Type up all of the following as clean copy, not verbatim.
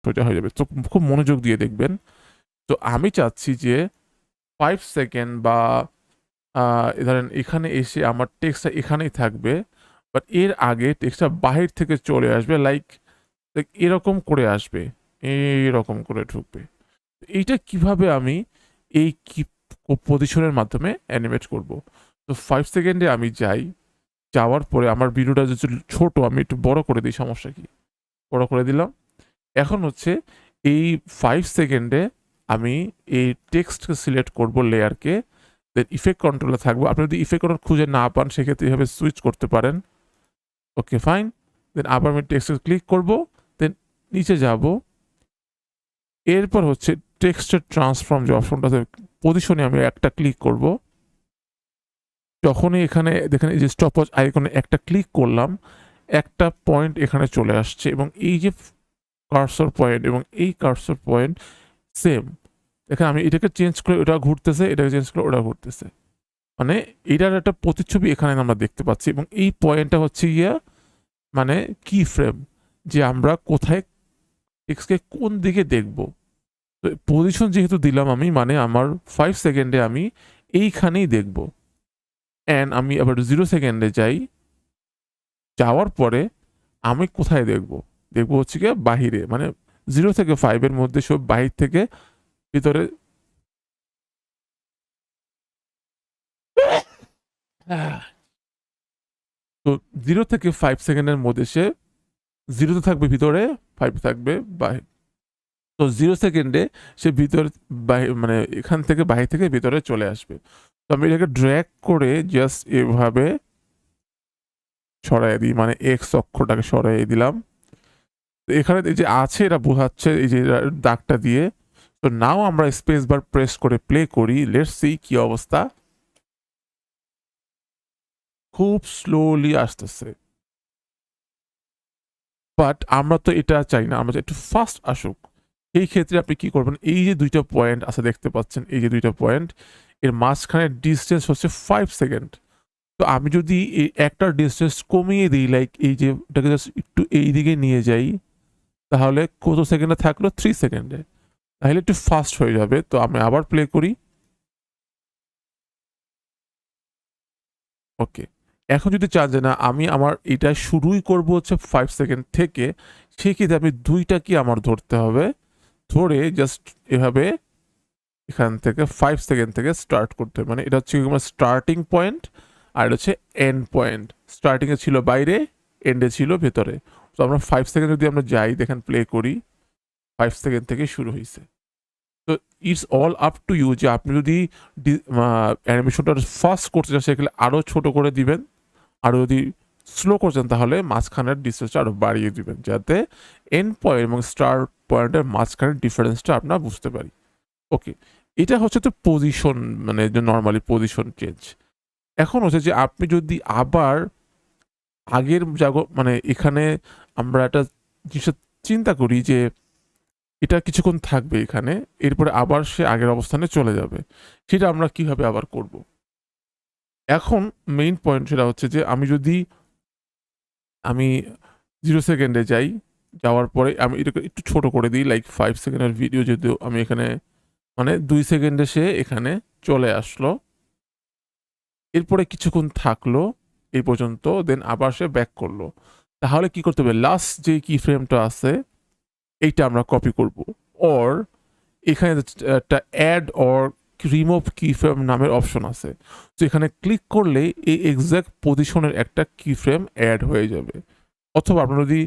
সোজা হয়ে যাবে। তো খুব মনোযোগ দিয়ে দেখবেন। তো আমি চাচ্ছি যে 5 সেকেন্ড বা ধরেন এখানে এসে আমার টেক্সটটা এখানেই থাকবে, বাট এর আগে টেক্সটটা বাহির থেকে চলে আসবে, লাইক এরকম করে আসবে, এইরকম করে ঢুকবে। এইটা কিভাবে আমি এই কি পজিশনের মাধ্যমে অ্যানিমেট করব? তো 5 সেকেন্ডে আমি যাই, যাওয়ার পরে আমার ভিডিওটা যদি ছোট, আমি একটু বড় করে দিই, সমস্যা কি? বড় করে দিলাম। এখন হচ্ছে এই 5 সেকেন্ডে আমি এই টেক্সটকে সিলেক্ট করব, লেয়ারকে, দেন ইফেক্ট কন্ট্রোলে থাকবো। আপনি যদি ইফেক্ট কন্ট্রোল খুঁজে না পান সেক্ষেত্রে এভাবে সুইচ করতে পারেন। Okay fine. দেন আবার আমি টেক্সটে ক্লিক করব, দেন নিচে যাব। এরপর হচ্ছে টেক্সটের ট্রান্সফর্ম যে অপশনটা আছে, পজিশনে আমি একটা ক্লিক করব। যখনই এখানে দেখেন এই যে স্টপওয়াচ আইকনে একটা ক্লিক করলাম, একটা পয়েন্ট এখানে চলে আসছে, এবং এই যে কার্সর পয়েন্ট এবং এই কার্সর পয়েন্ট সেম। দেখেন আমি এটাকে চেঞ্জ করে ওটা ঘুরতেছে, এটাকে চেঞ্জ করে ওটা ঘুরতেছে, মানে এটার একটা প্রতিচ্ছবি এখানে আমরা দেখতে পাচ্ছি। এবং এই পয়েন্টটা হচ্ছে গিয়া মানে কি ফ্রেম, যে আমরা কোথায় টেক্সটকে কোন দিকে দেখব। তো পজিশন যেহেতু দিলাম আমি, মানে আমার 5 সেকেন্ডে আমি এইখানেই দেখব। অ্যান্ড আমি আবার 0 সেকেন্ডে যাই, যাওয়ার পরে আমি কোথায় দেখব? দেখব হচ্ছে গিয়ে বাহিরে, মানে 0 থেকে 5 এর মধ্যে সব বাহির থেকে ভিতরে। তো 0 থেকে 5 সেকেন্ডের মধ্যে সে 0 থাকবে ভিতরে, 5 থাকবে বাহির। তো 0 সেকেন্ডে সে ভিতরে মানে এখান থেকে বাহির থেকে ভিতরে চলে আসবে। তো আমি এটাকে ড্র্যাগ করে জাস্ট এভাবে সরাই দিই, মানে এক্স অক্ষরটাকে সরাই দিলাম। তো এখানে এই যে আছে এটা বোঝাচ্ছে এই যে দাগটা দিয়ে। তো নাও আমরা স্পেস বার প্রেস করে প্লে করি, লেটস সি কি অবস্থা। খুব স্লোলি আসতেছে, বাট আমরা তো এটা চাই না, আমরা একটু ফাস্ট আসুক। এই ক্ষেত্রে আপনি কি করবেন, এই যে দুইটা পয়েন্ট আছে দেখতে পাচ্ছেন, এই যে দুইটা পয়েন্ট, এর মাঝখানে ডিস্টেন্স হচ্ছে 5 সেকেন্ড। তো আমি যদি এই একটা ডিস্টেন্স কমিয়ে দিই, লাইক এই যে এটাকে জাস্ট একটু এই দিকে নিয়ে যাই, তাহলে কত সেকেন্ডে থাকলো? 3 সেকেন্ডে। তাহলে একটু ফাস্ট হয়ে যাবে। তো আমি আবার প্লে করি। ওকে, এখন যদি চান যে না আমি আমার এটা শুরুই করব হচ্ছে 5 সেকেন্ড থেকে, সেক্ষেত্রে আমি দুইটা কি আমার ধরতে হবে, ধরে জাস্ট এভাবে এখান থেকে 5 সেকেন্ড থেকে স্টার্ট করতে হবে। মানে এটা হচ্ছে আমার স্টার্টিং পয়েন্ট, আর এটা হচ্ছে এন্ড পয়েন্ট। স্টার্টিংয়ে ছিল বাইরে, এন্ডে ছিল ভেতরে। তো আমরা 5 সেকেন্ড যদি আমরা যাই, দেখেন প্লে করি, 5 সেকেন্ড থেকে শুরু হয়েছে। তো it's all up to you যে আপনি যদি অ্যানিমেশনটা ফাস্ট করতে চান সেক্ষেত্রে আরও ছোট করে দিবেন, আর যদি স্লো করছেন তাহলে মাঝখানের ডিস্টেন্সটা আরও বাড়িয়ে দিবেন, যাতে এন্ড পয়েন্ট এবং স্টার্ট পয়েন্টের মাঝখানের ডিফারেন্সটা আপনারা বুঝতে পারি। ওকে, এটা হচ্ছে তো পজিশন, মানে যে নর্মালি পজিশন চেঞ্জ। এখন হচ্ছে যে আপনি যদি আবার আগের মানে এখানে আমরা একটা জিনিস চিন্তা করি যে এটা কিছুক্ষণ থাকবে এখানে, এরপরে আবার সে আগের অবস্থানে চলে যাবে, সেটা আমরা কিভাবে আবার করব? এখন মেইন পয়েন্ট সেটা হচ্ছে যে আমি 0 সেকেন্ডে যাই, যাওয়ার পরে আমি এটাকে একটু ছোট করে দিই, লাইক 5 সেকেন্ডের ভিডিও যদিও আমি এখানে, মানে 2 সেকেন্ডে সে এখানে চলে আসলো, এরপরে কিছুক্ষণ থাকলো এই পর্যন্ত, দেন আবার সে ব্যাক করলো। তাহলে কি করতে হবে, লাস্ট যে কি ফ্রেমটা আছে এইটা আমরা কপি করব, অর এখানে একটা অ্যাড অর রিমুভ কি ফ্রেম নামের অপশন আছে। তো এখানে ক্লিক করলে এই এক্সাক্ট পজিশনের একটা কি ফ্রেম অ্যাড হয়ে যাবে। অথবা আপনার যদি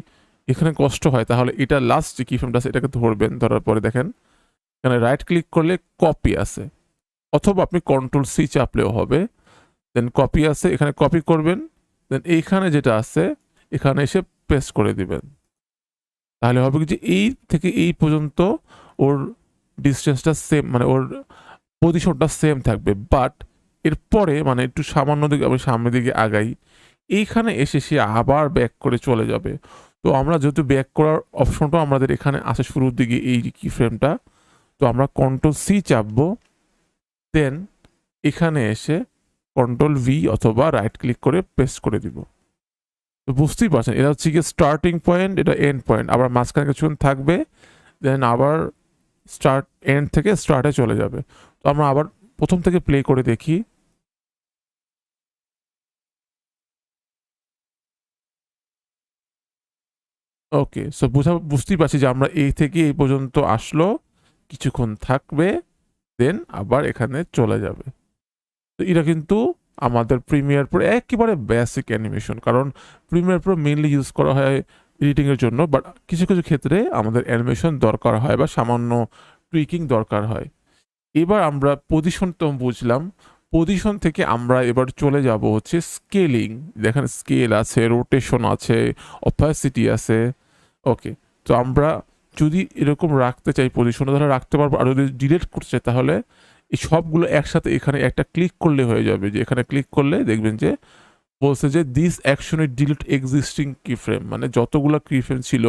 এখানে কষ্ট হয় তাহলে এটা লাস্ট যে কি ফ্রেমটা আছে এটাকে ধরবেন, ধরার পরে দেখেন এখানে রাইট ক্লিক করলে কপি আছে, অথবা আপনি কন্ট্রোল সি চাপলেও হবে। দেন কপি আছে, এখানে কপি করবেন, দেন এইখানে যেটা আছে এখানে এসে পেস্ট করে দিবেন। তাহলে হবে কি যে এই থেকে এই পর্যন্ত ওর ডিস্টেন্সটা সেম, মানে ওর পজিশনটা সেম থাকবে, বাট এরপরে মানে একটু সামান্য দিকে আমি সামনের দিকে আগাই, এইখানে এসে সে আবার ব্যাক করে চলে যাবে। তো আমরা যেহেতু ব্যাক করার অপশনটা আমাদের এখানে আসে শুরুর দিকে এই কি ফ্রেমটা, তো আমরা কন্ট্রোল সি চাপবো, দেন এখানে এসে কন্ট্রোল ভি অথবা রাইট ক্লিক করে পেস্ট করে দিব। তো বুঝতেই পারছেন এটা হচ্ছে গিয়ে স্টার্টিং পয়েন্ট, এটা এন্ড পয়েন্ট, আবার মাঝখানে কিছুক্ষণ থাকবে, দেন আবার স্টার্ট এন্ড থেকে স্টার্টে চলে যাবে। তো আমরা আবার প্রথম থেকে প্লে করে দেখি। ওকে, সো বুঝতেই পারছি যে আমরা এই থেকে এই পর্যন্ত আসলো, কিছুক্ষণ থাকবে, দেন আবার এখানে চলে যাবে। তো এটা কিন্তু আমাদের প্রিমিয়ার প্রো একেবারে বেসিক অ্যানিমেশন, কারণ প্রিমিয়ার প্রো মেইনলি ইউজ করা হয় এডিটিংয়ের জন্য, বাট কিছু কিছু ক্ষেত্রে আমাদের অ্যানিমেশন দরকার হয় বা সামান্য টুইকিং দরকার হয়। এবার আমরা পজিশন তো বুঝলাম, পজিশন থেকে আমরা এবার চলে যাব হচ্ছে স্কেলিং। দেখেন স্কেল আছে, রোটেশন আছে, অপাসিটি আছে। ওকে, তো আমরা যদি এরকম রাখতে চাই পজিশনে তাহলে রাখতে পারবো, আর যদি ডিলিট করতে চাই তাহলে এই সবগুলো একসাথে এখানে একটা ক্লিক করলে হয়ে যাবে। যে এখানে ক্লিক করলে দেখবেন যে বলছে যে দিস অ্যাকশনে ডিলিট এক্সিস্টিং কি ফ্রেম, মানে যতগুলো কি ফ্রেম ছিল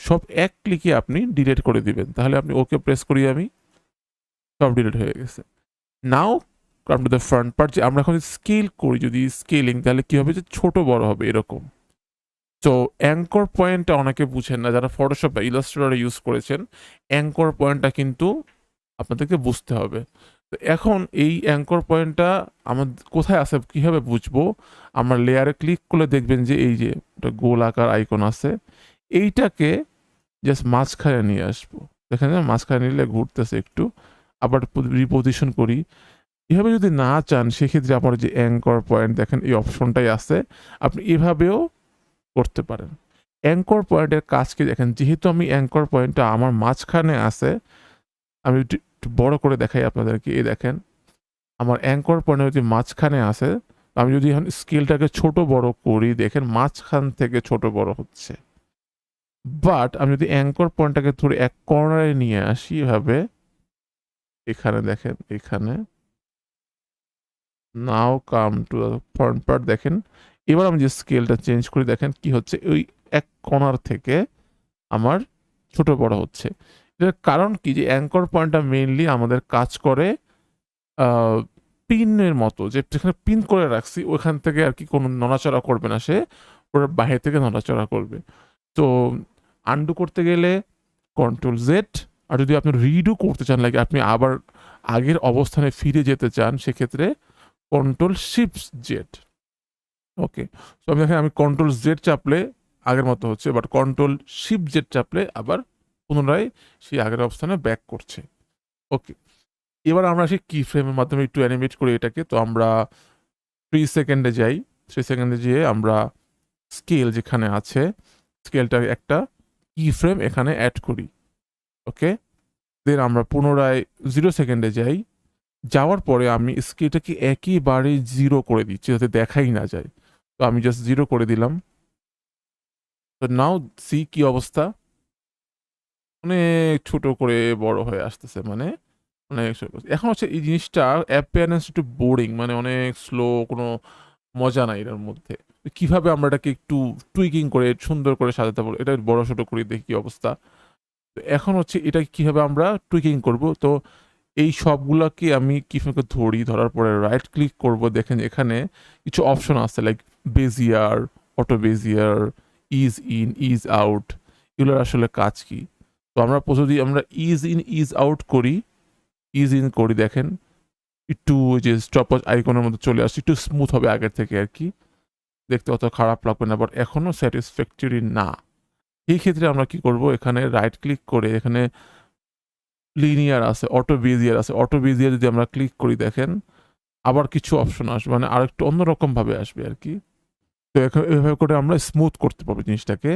সব এক ক্লিকে আপনি ডিলিট করে দিবেন। তাহলে আপনি ওকে প্রেস করি, আমি সব ডিলিট হয়ে গেছে। Now come to the front part, যে আমরা এখন স্কেল করি, যদি স্কেলিং তাহলে কি হবে যে ছোট বড় হবে এরকম। তো অ্যাঙ্কর পয়েন্টটা অনেকে বুঝেন না, যারা ফটোশপ বা ইলাস্ট্রেটর ইউজ করেছেন, অ্যাঙ্কর পয়েন্টটা কিন্তু আপনাদেরকে বুঝতে হবে। তো এখন এই অ্যাঙ্কর পয়েন্টটা আমার কোথায় আছে, কীভাবে বুঝবো? আমরা লেয়ারে ক্লিক করলে দেখবেন যে এই যে একটা গোল আকার আইকন আছে, এইটাকে জাস্ট মাঝখানে নিয়ে আসবো। দেখেন মাঝখানে নিলে ঘুরতেছে একটু, আবার রিপোজিশন করি। এভাবে যদি না চান সেক্ষেত্রে আপনার যে অ্যাঙ্কর পয়েন্ট দেখেন এই অপশনটাই আছে, আপনি এভাবেও করতে পারেন। অ্যাঙ্কর পয়েন্টের কাজ কি দেখেন, যেহেতু আমি অ্যাঙ্কর পয়েন্টটা আমার মাঝখানে আছে, আমি একটু বড় করে দেখাই আপনাদেরকে। এই দেখেন আমার অ্যাঙ্কর পয়েন্ট যদি মাঝখানে আছে, আমি যদি এখন স্কেলটাকে ছোট বড় করি, দেখেন মাঝখান থেকে ছোট বড় হচ্ছে। বাট আমি যদি অ্যাঙ্কর পয়েন্টটাকে ধরে এক কর্নারে নিয়ে আসি এভাবে, এখানে দেখেন, এখানে নাও কাম টু ফ্রন্ট পার্ট, দেখেন এবার আমি যে স্কেলটা চেঞ্জ করি, দেখেন কি হচ্ছে, ওই এক কর্নার থেকে আমার ছোট বড় হচ্ছে। এটার কারণ কি, যে অ্যাঙ্কর পয়েন্টটা মেইনলি আমাদের কাজ করে পিনের মতো, যে যেখানে পিন করে রাখছি ওইখান থেকে আর কি কোনো নড়াচড়া করবে না, সে ওর বাইরে থেকে নড়াচড়া করবে। তো আন্ডু করতে গেলে কন্ট্রোল জেড, আর যদি আপনি রিডু করতে চান, লাগে আপনি আবার আগের অবস্থানে ফিরে যেতে চান, সেক্ষেত্রে কন্ট্রোল শিফট জেড। ওকে, তো আমি দেখেন আমি কন্ট্রোল জেড চাপলে আগের মতো হচ্ছে, বাট কন্ট্রোল শিফট জেড চাপলে আবার পুনরায় সেই আগের অবস্থানে ব্যাক করছে। ওকে, এবার আমরা সেই কি ফ্রেমের মাধ্যমে একটু অ্যানিমেট করি এটাকে। তো আমরা 3 সেকেন্ডে যাই, 3 সেকেন্ডে যেয়ে আমরা স্কেল যেখানে আছে, স্কেলটার একটা কি ফ্রেম এখানে অ্যাড করি। ওকে, দেন আমরা পুনরায় 0 সেকেন্ডে যাই, যাওয়ার পরে আমি স্কেলটাকে একেবারে 0 করে দিচ্ছি যাতে দেখাই না যায়। তো আমি জাস্ট 0 করে দিলাম। তো নাও সি কি অবস্থা, অনেক ছোট করে বড় হয়ে আসতেছে, মানে অনেক এখন হচ্ছে এই জিনিসটা অ্যাপিয়ারেন্স একটু বোরিং, মানে অনেক স্লো, কোনো মজা নাই এটার মধ্যে। কিভাবে আমরা এটাকে একটু টুইকিং করে সুন্দর করে সাজাতে পারবো, এটা বড় ছোট করে দেখি কি অবস্থা। তো এখন হচ্ছে এটা কিভাবে আমরা টুইকিং করব। তো এই সবগুলাকে আমি কিভাবে ধরি, ধরার পরে রাইট ক্লিক করব, দেখেন এখানে কিছু অপশন আছে like Bezier, auto Bezier, is in, is out, এগুলোর আসলে কাজ কি। তো আমরা যদি আমরা ইজ ইন ইজ আউট করি, ইজ ইন করি, দেখেন একটু ওই যে স্টপওয়াচ আইকনের মধ্যে চলে আসছে, একটু স্মুথ হবে আগের থেকে আর কি, দেখতে অত খারাপ লাগবে না, বাট এখনও স্যাটিসফ্যাক্টরি না। এই ক্ষেত্রে আমরা কি করব, এখানে রাইট ক্লিক করে এখানে লিনিয়ার আছে, অটো বেজিয়ার আছে, অটো বেজিয়ার যদি আমরা ক্লিক করি, দেখেন আবার কিছু অপশন আসবে, মানে আরেকটু অন্যরকম ভাবে আসবে আর কি। তো এভাবে করে আমরা স্মুথ করতে পারবো জিনিসটাকে,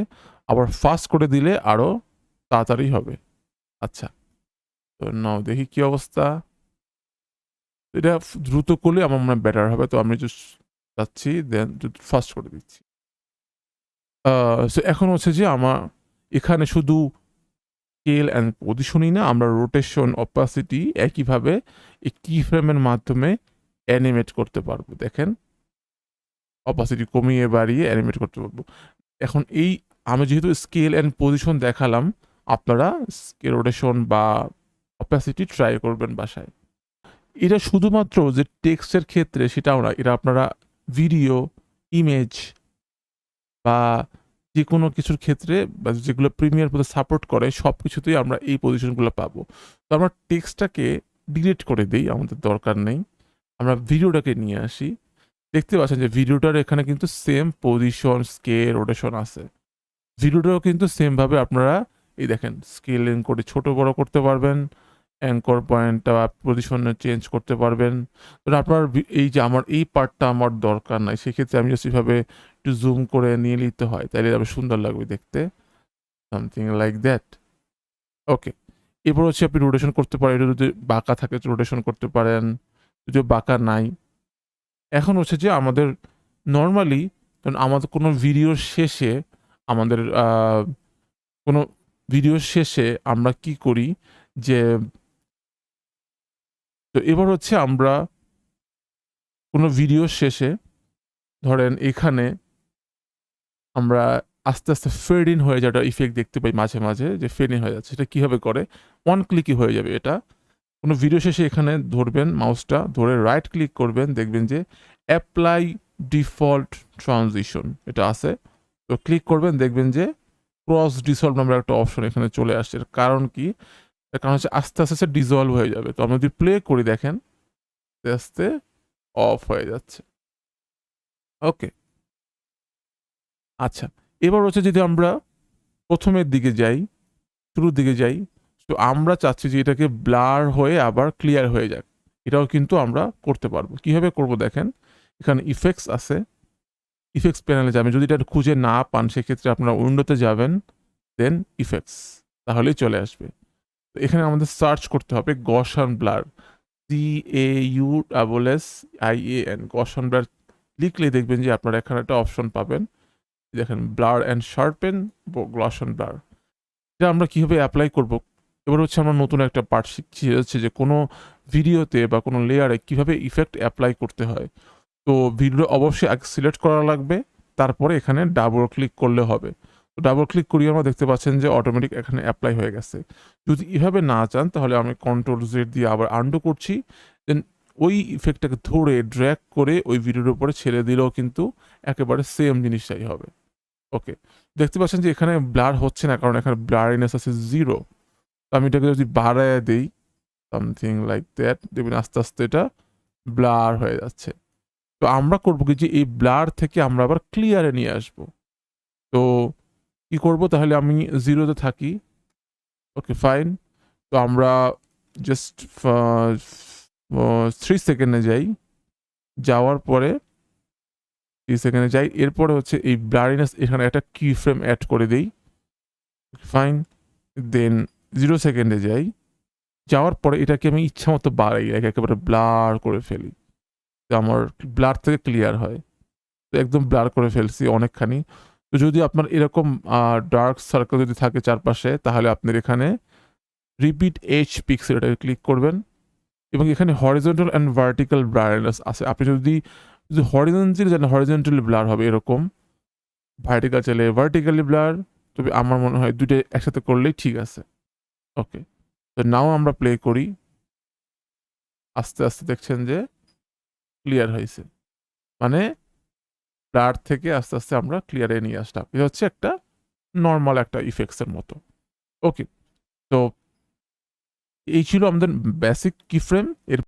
আবার ফাস্ট করে দিলে আরো তাড়াতাড়ি হবে। আচ্ছা, তো নাও দেখি কি অবস্থা। এটা দ্রুত করলে আমার মনে হয় বেটার হবে। তো আমি জাস্ট যাচ্ছি, দেন ফাস্ট করে দিচ্ছি। সো এখন হচ্ছে যে আমার এখানে শুধু স্কেল অ্যান্ড পজিশনই না, আমরা রোটেশন, অপাসিটি একইভাবে এই কি ফ্রেমের মাধ্যমে অ্যানিমেট করতে পারবো। দেখেন অপাসিটি কমিয়ে বাড়িয়ে অ্যানিমেট করতে পারবো। এখন এই আমি যেহেতু স্কেল অ্যান্ড পজিশন দেখালাম, আপনারা স্কেল, রোটেশন বা অপাসিটি ট্রাই করবেন বাসায়। এটা শুধুমাত্র যে টেক্সটের ক্ষেত্রে সেটাও না, এটা আপনারা ভিডিও, ইমেজ বা যে কোনো কিছুর ক্ষেত্রে বা যেগুলো প্রিমিয়ার প্রো সাপোর্ট করে সব কিছুতেই আমরা এই পজিশনগুলো পাবো। তো আমরা টেক্সটটাকে ডিলিট করে দেই, আমাদের দরকার নেই। আমরা ভিডিওটাকে নিয়ে আসি। দেখতে পাচ্ছেন যে ভিডিওটার এখানে কিন্তু সেম পজিশন, স্কেল, রোটেশন আছে। ভিডিওটাও কিন্তু সেম ভাবে আপনারা এই দেখেন স্কেলিং করে ছোট বড় করতে পারবেন, অ্যাঙ্কর পয়েন্টটা পজিশনে চেঞ্জ করতে পারবেন। তো আপনার এই যে আমার এই পার্টটা আমার দরকার নাই, সেক্ষেত্রে আমি জাস্ট এইভাবে একটু জুম করে নিয়ে নিতে হয়, তাইলে আবার সুন্দর লাগবে দেখতে, সামথিং লাইক দ্যাট। ওকে, এরপর হচ্ছে আপনি রোটেশন করতে পারেন, এটা যদি বাঁকা থাকে রোটেশন করতে পারেন, যদিও বাঁকা নাই। এখন হচ্ছে যে আমাদের নর্মালি আমাদের কোনো ভিডিওর শেষে আমাদের কোনো ভিডিওর শেষে আমরা কি করি যে, তো এবার হচ্ছে আমরা কোনো ভিডিওর শেষে ধরেন এখানে আমরা আস্তে আস্তে ফেড ইন হয়ে যাওয়াটা ইফেক্ট দেখতে পাই মাঝে মাঝে, যে ফেড ইন হয়ে যাচ্ছে। এটা কীভাবে করে, ওয়ান ক্লিকই হয়ে যাবে এটা। কোনো ভিডিও শেষে এখানে ধরবেন, মাউসটা ধরে রাইট ক্লিক করবেন, দেখবেন যে অ্যাপ্লাই ডিফল্ট ট্রানজিশন এটা আছে। তো ক্লিক করবেন, দেখবেন যে ক্রস ডিসলভ নামের একটা অপশন এখানে চলে আসছে। এর কারণ কি? এর কারণ হচ্ছে আস্তে আস্তে আস্তে ডিজলভ হয়ে যাবে। তো আমরা যদি প্লে করি দেখেন আস্তে আস্তে অফ হয়ে যাচ্ছে। ওকে, আচ্ছা, এবার হচ্ছে যদি আমরা প্রথমের দিকে যাই, শুরুর দিকে যাই, তো আমরা চাচ্ছি যে এটাকে ব্লার হয়ে আবার ক্লিয়ার হয়ে যাক। এটাও কিন্তু আমরা করতে পারবো। কিভাবে করব দেখেন, এখানে ইফেক্টস আছে, ইফেক্টস প্যানেলে যাবেন। যদি এটা খুঁজে না পান সেক্ষেত্রে আপনারা উইন্ডোতে যাবেন, দেন ইফেক্টস, তাহলেই চলে আসবে। তো এখানে আমাদের সার্চ করতে হবে গসান ব্লার, CAUSSIAN, গসান ব্লার লিখলে দেখবেন যে আপনারা এখানে একটা অপশন পাবেন, দেখেন ব্লার অ্যান্ড শার্পেন গসান ব্লার। এটা আমরা কীভাবে অ্যাপ্লাই করব, এবার হচ্ছে আমরা নতুন একটা পার্ট শিখছি, হচ্ছে যে কোনো ভিডিওতে বা কোনো লেয়ারে কীভাবে ইফেক্ট অ্যাপ্লাই করতে হয়। তো ভিডিও অবশ্যই আগে সিলেক্ট করা লাগবে, তারপরে এখানে ডাবল ক্লিক করলে হবে। তো ডাবল ক্লিক করিয়ে আমরা দেখতে পাচ্ছেন যে অটোমেটিক এখানে অ্যাপ্লাই হয়ে গেছে। যদি এভাবে না চান তাহলে আমি Ctrl Z দিয়ে আবার আন্ডু করছি, দেন ওই ইফেক্টটাকে ধরে ড্র্যাগ করে ওই ভিডিওর উপরে ছেড়ে দিলেও কিন্তু একেবারে সেম জিনিসটাই হবে। ওকে, দেখতে পাচ্ছেন যে এখানে ব্লার হচ্ছে না, কারণ এখানে ব্লারিনেস আছে 0। তো আমি এটাকে যদি বাড়ায় দিই, সামথিং লাইক দ্যাট, দেখবেন আস্তে আস্তে এটা ব্লার হয়ে যাচ্ছে। তো আমরা করবো কি, যে এই ব্লার থেকে আমরা আবার ক্লিয়ারে নিয়ে আসব। তো কি করব, তাহলে আমি 0-তে থাকি। Okay fine. তো আমরা জাস্ট 3 সেকেন্ডে যাই, যাওয়ার পরে 3 সেকেন্ডে যাই, এরপরে হচ্ছে এই ব্লারিনেস এখানে একটা কি ফ্রেম অ্যাড করে দেই। ফাইন, দেন 0 সেকেন্ডে যাই, যাওয়ার পরে এটাকে আমি ইচ্ছা মতো বাড়াই, একেবারে ব্লার করে ফেলি, তো আমার ব্লার থেকে ক্লিয়ার হয়। তো একদম ব্লার করে ফেলছি অনেকখানি। তো যদি আপনার এরকম ডার্ক সার্কেল যদি থাকে চারপাশে, তাহলে আপনার এখানে রিপিট এইচ পিক্সেল এটাকে ক্লিক করবেন, এবং এখানে হরিজন্টাল অ্যান্ড ভার্টিক্যাল ব্লারনেস আছে। আপনি যদি হরিজন্টালি জানেন হরিজন্টালি ব্লার হবে এরকম, ভার্টিক্যাল চাইলে ভার্টিক্যালি ব্লার। তবে আমার মনে হয় দুটো একসাথে করলেই ঠিক আছে। ওকে, তো নাও আমরা প্লে করি, আস্তে আস্তে দেখছেন যে ক্লিয়ার হয়েছে, মানে ব্লার থেকে আস্তে আস্তে আমরা ক্লিয়ারে নিয়ে আসলাম। এটা হচ্ছে একটা নর্মাল একটা ইফেক্টসের মতো। ওকে, তো এই ছিল আমাদের বেসিক কি ফ্রেম। এর